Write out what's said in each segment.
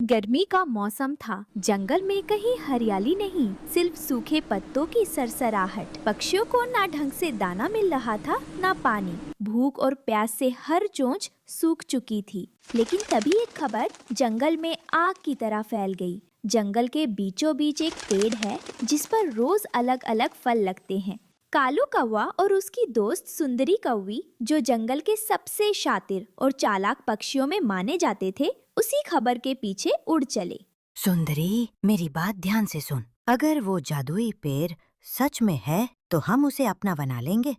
गर्मी का मौसम था। जंगल में कहीं हरियाली नहीं, सिर्फ सूखे पत्तों की सरसराहट। पक्षियों को ना ढंग से दाना मिल रहा था, ना पानी। भूख और प्यास से हर चोंच सूख चुकी थी। लेकिन तभी एक खबर जंगल में आग की तरह फैल गई। जंगल के बीचों बीच एक पेड़ है, जिस पर रोज अलग अलग फल लगते हैं। कालू कौवा और उसकी दोस्त सुंदरी कौवी, जो जंगल के सबसे शातिर और चालाक पक्षियों में माने जाते थे, उसी खबर के पीछे उड़ चले। सुंदरी, मेरी बात ध्यान से सुन। अगर वो जादुई पेड़ सच में है तो हम उसे अपना बना लेंगे।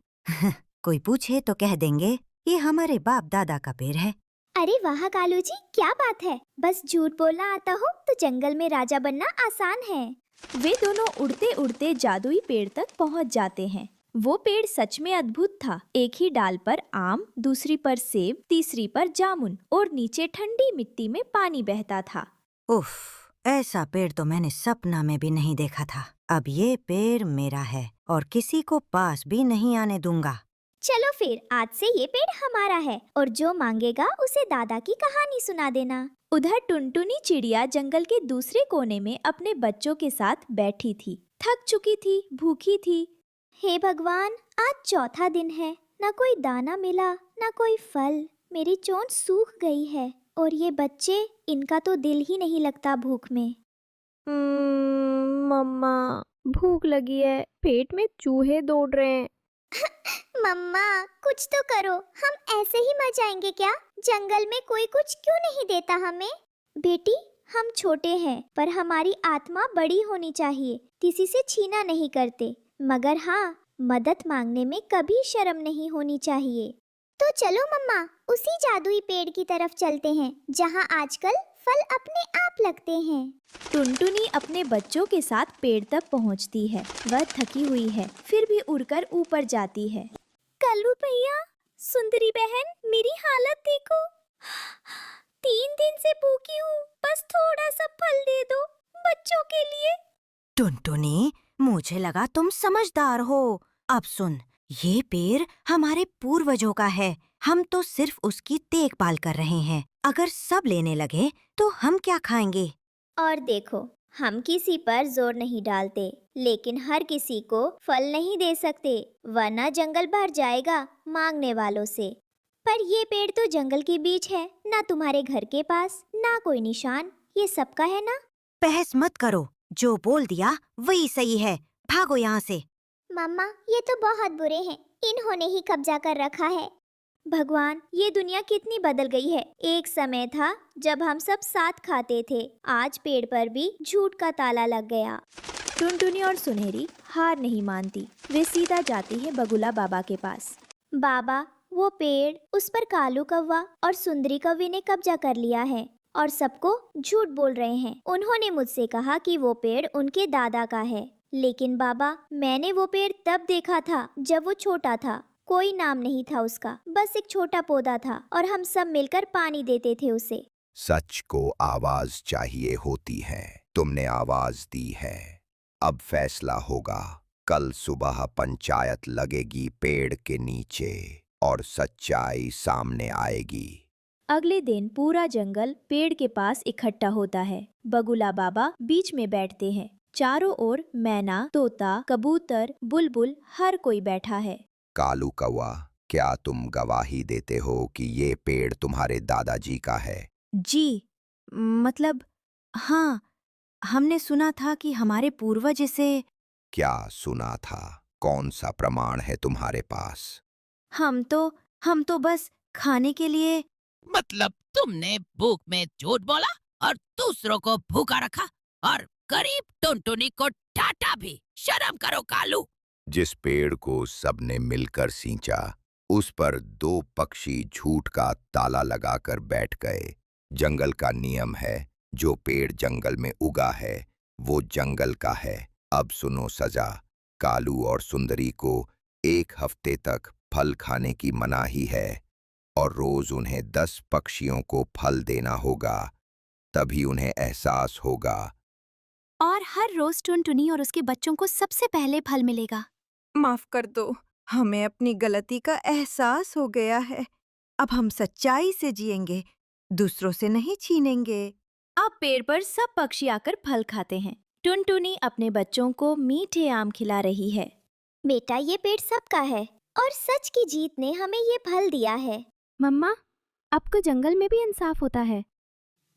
कोई पूछे तो कह देंगे ये हमारे बाप दादा का पेड़ है। अरे वाह कालू जी, क्या बात है। बस झूठ बोलना आता हो तो जंगल में राजा बनना आसान है। वे दोनों उड़ते उड़ते जादुई पेड़ तक पहुंच जाते हैं। वो पेड़ सच में अद्भुत था। एक ही डाल पर आम, दूसरी पर सेब, तीसरी पर जामुन और नीचे ठंडी मिट्टी में पानी बहता था। उफ, ऐसा पेड़ तो मैंने सपना में भी नहीं देखा था। अब ये पेड़ मेरा है और किसी को पास भी नहीं आने दूंगा। चलो फिर आज से ये पेड़ हमारा है और जो मांगेगा उसे दादा की कहानी सुना देना। उधर टुनटुनी चिड़िया जंगल के दूसरे कोने में अपने बच्चों के साथ बैठी थी। थक चुकी थी, भूखी थी। हे भगवान, आज चौथा दिन है, ना कोई दाना मिला, ना कोई फल। मेरी चोंच सूख गई है और ये बच्चे, इनका तो दिल ही नहीं लगता भूख में। मम्मा, भूख लगी है, पेट में चूहे दौड़ रहे हैं। मम्मा, कुछ तो करो। हम ऐसे ही मर जाएंगे क्या? जंगल में कोई कुछ क्यों नहीं देता हमें? बेटी, हम छोटे हैं पर हमारी आत्मा बड़ी होनी चाहिए। किसी से छीना नहीं करते, मगर हाँ, मदद मांगने में कभी शर्म नहीं होनी चाहिए। तो चलो मम्मा, उसी जादुई पेड़ की तरफ चलते हैं जहाँ आजकल फल अपने आप लगते हैं। टुनटुनी अपने बच्चों के साथ पेड़ तक पहुंचती है। वह थकी हुई है, फिर भी उड़कर ऊपर जाती है। कल्लू भैया, सुंदरी बहन, मेरी हालत देखो। 3 दिन से भूखी हूँ, बस थोड़ा सा फल दे दो बच्चों के लिए। टुनटुनी, मुझे लगा तुम समझदार हो। अब सुन, ये पेड़ हमारे पूर्वजों का है। हम तो सिर्फ उसकी देखभाल कर रहे हैं। अगर सब लेने लगे तो हम क्या खाएंगे? और देखो, हम किसी पर जोर नहीं डालते, लेकिन हर किसी को फल नहीं दे सकते, वरना जंगल भर जाएगा मांगने वालों से। पर ये पेड़ तो जंगल के बीच है, ना तुम्हारे घर के पास, ना कोई निशान। ये सबका है ना? बहस मत करो, जो बोल दिया वही सही है। भागो यहाँ से। मम्मा, ये तो बहुत बुरे हैं, इन्होंने ही कब्जा कर रखा है। भगवान, ये दुनिया कितनी बदल गई है। एक समय था जब हम सब साथ खाते थे, आज पेड़ पर भी झूठ का ताला लग गया। टुनटुनी और सुनहरी हार नहीं मानती। वे सीधा जाती है बगुला बाबा के पास। बाबा, वो पेड़, उस पर कालू कौवा और सुंदरी कौवी ने कब्जा कर लिया है और सबको झूठ बोल रहे हैं। उन्होंने मुझसे कहा कि वो पेड़ उनके दादा का है, लेकिन बाबा, मैंने वो पेड़ तब देखा था जब वो छोटा था। कोई नाम नहीं था उसका, बस एक छोटा पौधा था और हम सब मिलकर पानी देते थे उसे। सच को आवाज चाहिए होती है। तुमने आवाज दी है, अब फैसला होगा। कल सुबह पंचायत लगेगी पेड़ के नीचे और सच्चाई सामने आएगी। अगले दिन पूरा जंगल पेड़ के पास इकट्ठा होता है। बगुला बाबा बीच में बैठते हैं। चारों ओर मैना, तोता, कबूतर, बुलबुल, हर कोई बैठा है। कालू कौवा, क्या तुम गवाही देते हो कि ये पेड़ तुम्हारे दादाजी का है? जी, मतलब हाँ, हमने सुना था कि हमारे पूर्वज इसे। क्या सुना था? कौन सा प्रमाण है तुम्हारे पास? हम तो बस खाने के लिए। मतलब तुमने भूख में झूठ बोला और दूसरों को भूखा रखा और गरीब टुनटुनी को डांटा भी। शर्म करो कालू। जिस पेड़ को सबने मिलकर सींचा, उस पर दो पक्षी झूठ का ताला लगाकर बैठ गए। जंगल का नियम है, जो पेड़ जंगल में उगा है वो जंगल का है। अब सुनो सजा। कालू और सुंदरी को 1 हफ्ते तक फल खाने की मनाही है और रोज उन्हें 10 पक्षियों को फल देना होगा, तभी उन्हें एहसास होगा। और हर रोज टुनटुनी और उसके बच्चों को सबसे पहले फल मिलेगा। माफ कर दो, हमें अपनी गलती का एहसास हो गया है। अब हम सच्चाई से जिएंगे, दूसरों से नहीं छीनेंगे। अब पेड़ पर सब पक्षी आकर फल खाते हैं। टुनटुनी अपने बच्चों को मीठे आम खिला रही है। बेटा, ये पेड़ सबका है और सच की जीत ने हमें ये फल दिया है। मम्मा, आपको जंगल में भी इंसाफ होता है।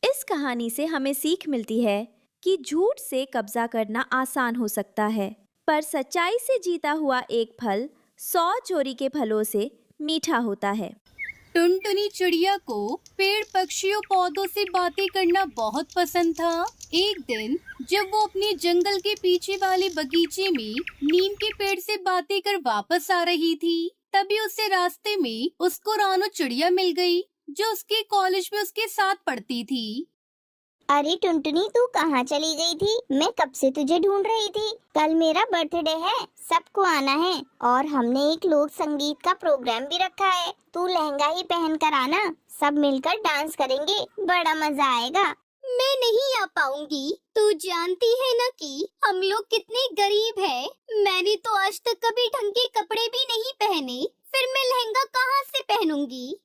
इस कहानी से हमें सीख मिलती है कि झूठ से कब्जा करना आसान हो सकता है, पर सच्चाई से जीता हुआ एक फल 100 चोरी के फलों से मीठा होता है। टुनटुनी चिड़िया को पेड़ पक्षियों पौधों से बातें करना बहुत पसंद था। एक दिन जब वो अपने जंगल के पीछे वाले बगीचे में नीम के पेड़ से बातें कर वापस आ रही थी, तभी उसे रास्ते में उसको रानू चिड़िया मिल गई, जो उसके कॉलेज में उसके साथ पढ़ती थी। अरे टुनटुनी, तू कहाँ चली गई थी? मैं कब से तुझे ढूंढ रही थी। कल मेरा बर्थडे है, सबको आना है और हमने एक लोक संगीत का प्रोग्राम भी रखा है। तू लहंगा ही पहन कर आना, सब मिलकर डांस करेंगे, बड़ा मजा आएगा। मैं नहीं आ पाऊंगी। तू जानती है ना कि हम लोग कितने गरीब हैं। मैंने तो आज तक कभी ढंग के कपड़े भी नहीं पहने, फिर मैं लहंगा कहाँ से पहनूंगी?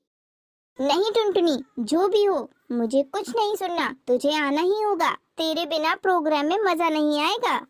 नहीं टुनटुनी, जो भी हो मुझे कुछ नहीं सुनना, तुझे आना ही होगा। तेरे बिना प्रोग्राम में मजा नहीं आएगा।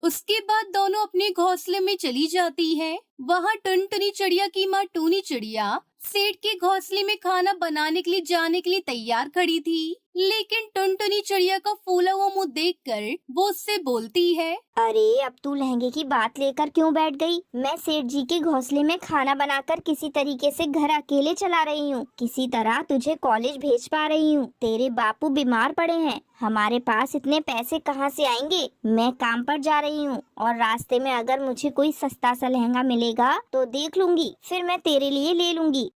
उसके बाद दोनों अपने घोंसले में चली जाती है। वहाँ टुनटुनी चिड़िया की माँ टूनी चिड़िया सेठ के घोंसले में खाना बनाने के लिए जाने के लिए तैयार खड़ी थी, लेकिन टुनटुनी चिड़िया का फूला हुआ मुंह देखकर वो उससे बोलती है, अरे अब तू लहंगे की बात लेकर क्यों बैठ गई? मैं सेठ जी के घोंसले में खाना बनाकर किसी तरीके से घर अकेले चला रही हूँ। किसी तरह तुझे कॉलेज भेज पा रही हूँ। तेरे बापू बीमार पड़े हैं, हमारे पास इतने पैसे कहाँ से आएंगे? मैं काम पर जा रही हूँ और रास्ते में अगर मुझे कोई सस्ता सा लहंगा मिलेगा तो देख लूंगी, फिर मैं तेरे लिए ले लूंगी।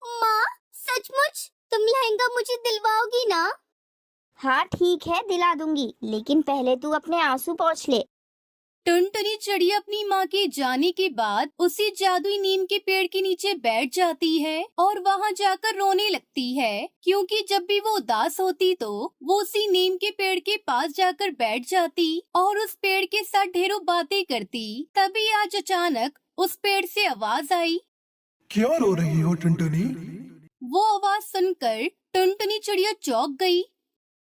माँ, सचमुच तुम लहंगा मुझे दिलवाओगी ना? हाँ ठीक है, दिला दूंगी, लेकिन पहले तू अपने आंसू पोंछ ले। टुनटुनी चिड़िया अपनी माँ के जाने के बाद उसी जादुई नीम के पेड़ के नीचे बैठ जाती है और वहाँ जाकर रोने लगती है, क्योंकि जब भी वो उदास होती तो वो उसी नीम के पेड़ के पास जाकर बैठ जाती और उस पेड़ के साथ ढेरों बातें करती। तभी आज अचानक उस पेड़ से आवाज आई। क्यों रो रही हो टुनटुनी? वो आवाज सुनकर टुनटुनी चिड़िया चौंक गई।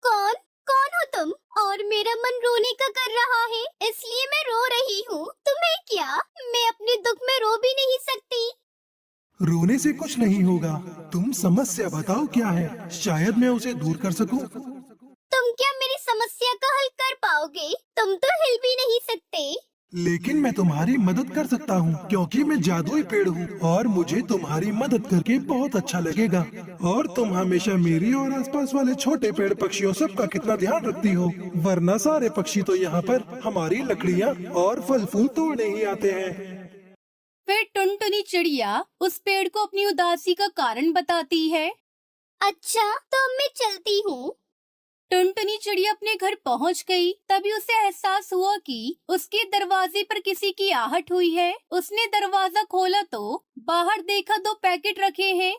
कौन कौन हो तुम? और मेरा मन रोने का कर रहा है, इसलिए मैं रो रही हूँ। तुम्हें क्या? मैं अपने दुख में रो भी नहीं सकती। रोने से कुछ नहीं होगा, तुम समस्या बताओ क्या है, शायद मैं उसे दूर कर सकूं। तुम क्या मेरी समस्या का हल कर पाओगे? तुम तो हिल भी नहीं सकते। लेकिन मैं तुम्हारी मदद कर सकता हूँ, क्योंकि मैं जादुई पेड़ हूँ और मुझे तुम्हारी मदद करके बहुत अच्छा लगेगा। और तुम हमेशा मेरी और आसपास वाले छोटे पेड़ पक्षियों सबका कितना ध्यान रखती हो, वरना सारे पक्षी तो यहाँ पर हमारी लकड़ियाँ और फल फूल तोड़ने ही आते हैं। फिर टुनटुनी चिड़िया उस पेड़ को अपनी उदासी का कारण बताती है। अच्छा, तो अब मैं चलती हूँ। टुनटुनी चिड़िया अपने घर पहुंच गई। तभी उसे एहसास हुआ कि उसके दरवाजे पर किसी की आहट हुई है। उसने दरवाजा खोला तो बाहर देखा 2 पैकेट रखे हैं।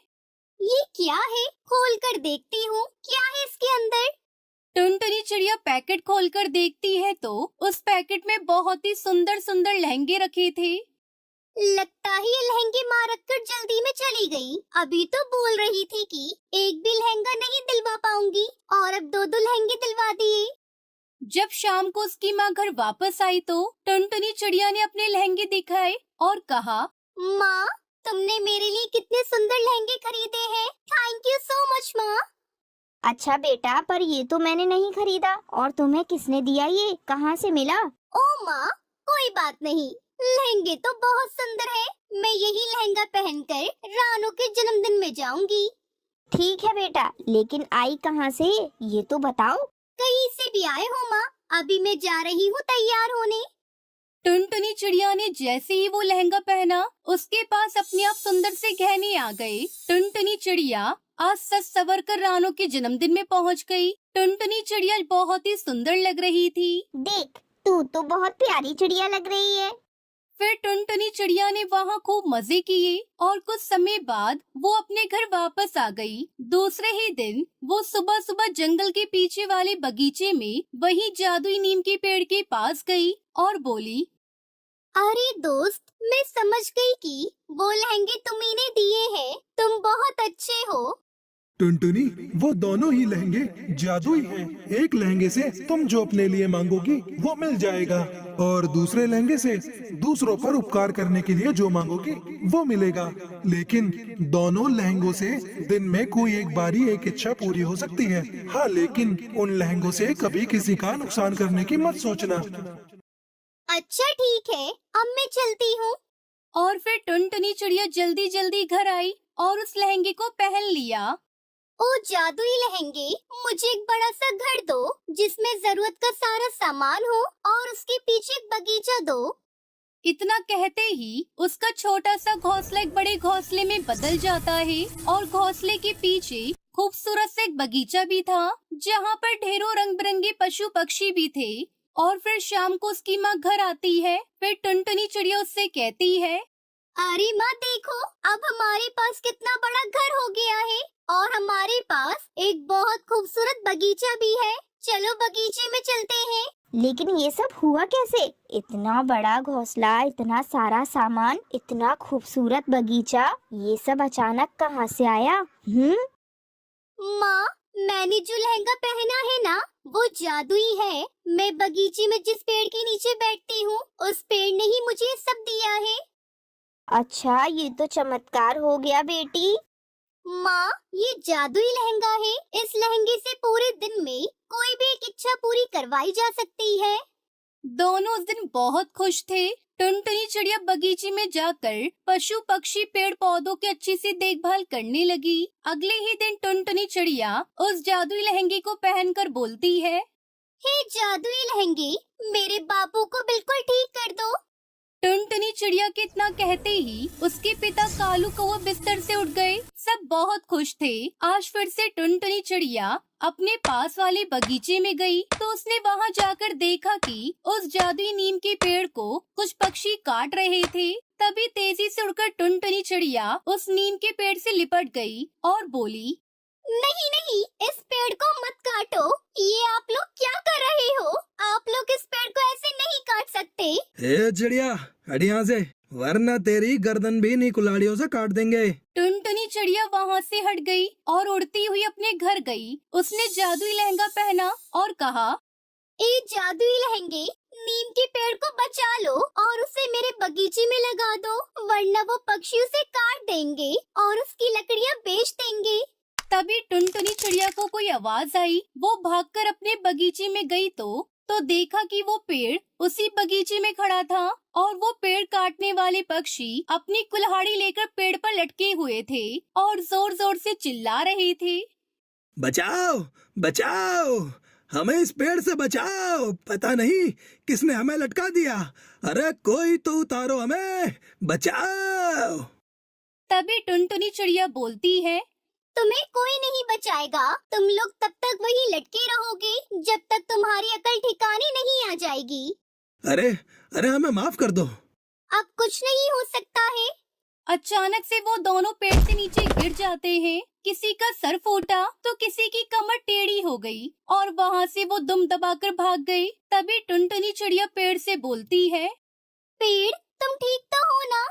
ये क्या है? खोल कर देखती हूँ, क्या है इसके अंदर? टुनटुनी चिड़िया पैकेट खोलकर देखती है तो उस पैकेट में बहुत ही सुंदर सुंदर लहंगे रखे थे। लगता है ये लहंगे माँ रखकर जल्दी में चली गई। अभी तो बोल रही थी कि एक भी लहंगा नहीं दिलवा पाऊंगी और अब 2 लहंगे दिलवा दिए। जब शाम को उसकी माँ घर वापस आई तो टुनटुनी चिड़िया ने अपने लहंगे दिखाए और कहा, माँ, तुमने मेरे लिए कितने सुंदर लहंगे खरीदे हैं। थैंक यू सो मच माँ। अच्छा बेटा, पर ये तो मैंने नहीं खरीदा। और तुम्हें किसने दिया? ये कहाँ से मिला? ओ माँ, कोई बात नहीं, लहंगे तो बहुत सुंदर है। मैं यही लहंगा पहनकर रानू के जन्मदिन में जाऊंगी। ठीक है बेटा, लेकिन आई कहाँ से ये तो बताओ। कहीं से भी आए हो माँ, अभी मैं जा रही हूँ तैयार होने। टुनटुनी चिड़िया ने जैसे ही वो लहंगा पहना, उसके पास अपने आप सुंदर से गहने आ गए। टुनटुनी चिड़िया आज सज सवर कर रानू के जन्मदिन में पहुंच गई। टुनटुनी चिड़िया बहुत ही सुंदर लग रही थी। देख, तू तो बहुत प्यारी चिड़िया लग रही है। फिर टुनटुनी चिड़िया ने वहाँ खूब मजे किए और कुछ समय बाद वो अपने घर वापस आ गई। दूसरे ही दिन वो सुबह सुबह जंगल के पीछे वाले बगीचे में वही जादुई नीम के पेड़ के पास गई और बोली, अरे दोस्त, मैं समझ गई कि वो लहंगे तुम्ही ने दिए हैं। तुम बहुत अच्छे हो। टुनटुनी, वो दोनों ही लहंगे जादुई हैं। एक लहंगे से तुम जो अपने लिए मांगोगी वो मिल जाएगा, और दूसरे लहंगे से दूसरों पर उपकार करने के लिए जो मांगोगी वो मिलेगा। लेकिन दोनों लहंगों से दिन में कोई एक बारी एक इच्छा पूरी हो सकती है। हाँ, लेकिन उन लहंगों से कभी किसी का नुकसान करने की मत सोचना। अच्छा ठीक है, अब मैं चलती हूँ। और फिर टुनटुनी चिड़िया जल्दी जल्दी घर आई और उस लहंगे को पहन लिया। ओ जादुई लहंगे, मुझे एक बड़ा सा घर दो जिसमें जरूरत का सारा सामान हो, और उसके पीछे एक बगीचा दो। इतना कहते ही उसका छोटा सा घोंसला एक बड़े घोंसले में बदल जाता है, और घोंसले के पीछे खूबसूरत से एक बगीचा भी था जहाँ पर ढेरों रंग बिरंगे पशु पक्षी भी थे। और फिर शाम को उसकी माँ घर आती है। फिर टुनटुनी चिड़िया उससे कहती है, अरे माँ देखो, अब हमारे पास कितना बड़ा घर हो गया है, और हमारे पास एक बहुत खूबसूरत बगीचा भी है। चलो बगीचे में चलते हैं। लेकिन ये सब हुआ कैसे? इतना बड़ा घोंसला, इतना सारा सामान, इतना खूबसूरत बगीचा, ये सब अचानक कहाँ से आया? माँ, मैंने जो लहंगा पहना है ना, वो जादुई है। मैं बगीचे में जिस पेड़ के नीचे बैठती हूँ, उस पेड़ ने ही मुझे ये सब दिया है। अच्छा, ये तो चमत्कार हो गया बेटी। माँ, ये जादुई लहंगा है। इस लहंगे से पूरे दिन में कोई भी एक इच्छा पूरी करवाई जा सकती है। दोनों उस दिन बहुत खुश थे। टुनटुनी चिड़िया बगीचे में जाकर पशु पक्षी पेड़ पौधों की अच्छी सी देखभाल करने लगी। अगले ही दिन टुनटुनी चिड़िया उस जादुई लहंगे को पहनकर बोलती है, हे जादुई लहंगे, मेरे बाबू को बिल्कुल ठीक कर दो। टुनटुनी चिड़िया के इतना कहते ही उसके पिता कालू कौवा बिस्तर से उठ गए। सब बहुत खुश थे। आज फिर से टुनटुनी चिड़िया अपने पास वाले बगीचे में गई तो उसने वहां जाकर देखा कि उस जादुई नीम के पेड़ को कुछ पक्षी काट रहे थे। तभी तेजी से उड़कर टुनटुनी चिड़िया उस नीम के पेड़ से लिपट गई और बोली, नहीं नहीं, इस पेड़ को मत काटो। ये आप लोग क्या कर रहे हो? आप लोग इस पेड़ को ऐसे नहीं काट सकते। ए चिड़िया, हट यहाँ से, वरना तेरी गर्दन भी नी कुल्हाड़ियों से काट देंगे। टुनटुनी चिड़िया वहाँ से हट गई और उड़ती हुई अपने घर गई। उसने जादुई लहंगा पहना और कहा, ए जादुई लहंगे, नीम के पेड़ को बचा लो और उसे मेरे बगीचे में लगा दो, वरना वो पक्षी उसे काट देंगे और उसकी लकड़ियाँ बेच देंगे। तभी टुनटुनी चिड़िया को कोई आवाज आई। वो भागकर अपने बगीचे में गई तो देखा कि वो पेड़ उसी बगीचे में खड़ा था, और वो पेड़ काटने वाले पक्षी अपनी कुल्हाड़ी लेकर पेड़ पर लटके हुए थे और जोर जोर से चिल्ला रहे थे, बचाओ बचाओ, हमें इस पेड़ से बचाओ, पता नहीं किसने हमें लटका दिया, अरे कोई तो उतारो हमें, बचाओ। तभी टुनटुनी चिड़िया बोलती है, तुम्हें कोई नहीं बचाएगा। तुम लोग तब तक वही लटके रहोगे जब तक तुम्हारी अकल ठिकाने नहीं आ जाएगी। अरे अरे हमें माफ कर दो। अब कुछ नहीं हो सकता है। अचानक से वो दोनों पेड़ से नीचे गिर जाते हैं। किसी का सर फूटा तो किसी की कमर टेढ़ी हो गई और वहाँ से वो दुम दबाकर भाग गई। तभी टुनटुनी चिड़िया पेड़ से बोलती है, पेड़, तुम ठीक तो हो ना?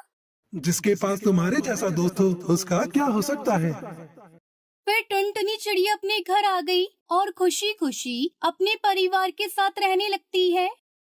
जिसके पास तुम्हारे जैसा दोस्त हो उसका क्या हो सकता है। फिर टुनटुनी चिड़िया अपने घर आ गई और खुशी खुशी अपने परिवार के साथ रहने लगती है।